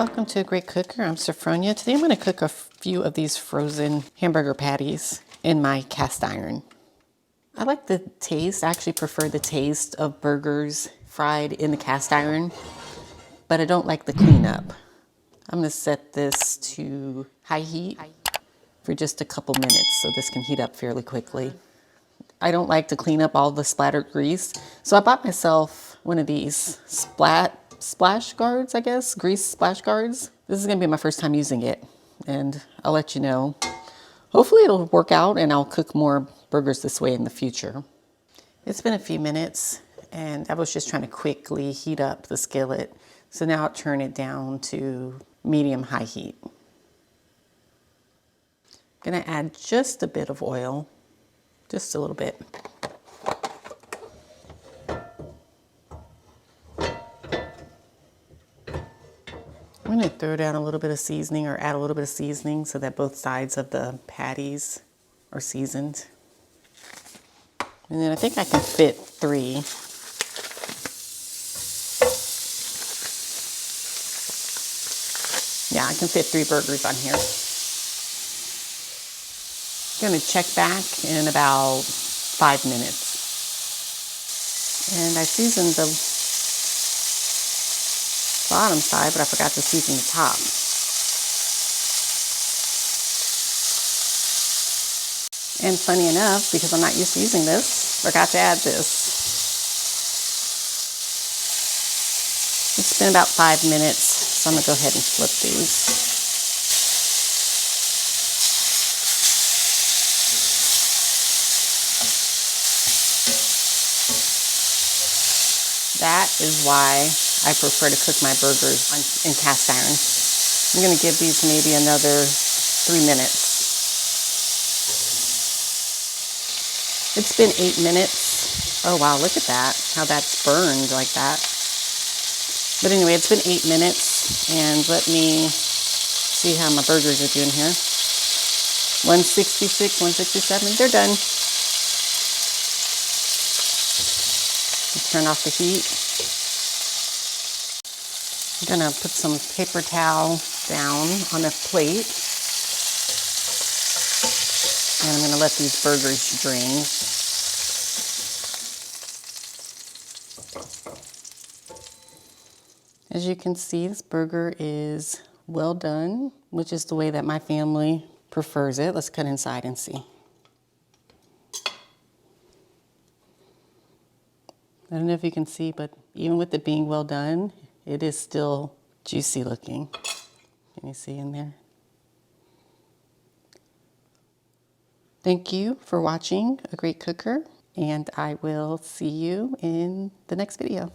Welcome to A Great Cooker. I'm Sophronia. Today I'm going to cook a few of these frozen hamburger patties in my cast iron. I like the taste. I actually prefer the taste of burgers fried in the cast iron, but I don't like the cleanup. I'm going to set this to high heat for just a couple minutes so this can heat up fairly quickly. I don't like to clean up all the splattered grease, so I bought myself one of these splash guards, I guess, grease splash guards. This is gonna be my first time using it, and I'll let you know. Hopefully it'll work out and I'll cook more burgers this way in the future. It's been a few minutes and I was just trying to quickly heat up the skillet. So now I'll turn it down to medium-high heat. Gonna add just a bit of oil, just a little bit. I'm going to throw down a little bit of seasoning or add a little bit of seasoning so that both sides of the patties are seasoned. And then I think I can fit 3. Yeah, I can fit 3 burgers on here. I'm going to check back in about 5 minutes. And I seasoned the bottom side, but I forgot to season the top. And funny enough, because I'm not used to using this, forgot to add this. It's been about 5 minutes, so I'm gonna go ahead and flip these. That is why I prefer to cook my burgers in cast iron. I'm gonna give these maybe another 3 minutes. It's been 8 minutes. Oh wow, look at that, how that's burned like that. But anyway, it's been 8 minutes, and let me see how my burgers are doing here. 166, 167, they're done. Turn off the heat. I'm gonna put some paper towel down on a plate. And I'm gonna let these burgers drain. As you can see, this burger is well done, which is the way that my family prefers it. Let's cut inside and see. I don't know if you can see, but even with it being well done, it is still juicy looking. Can you see in there? Thank you for watching A Great Cooker, and I will see you in the next video.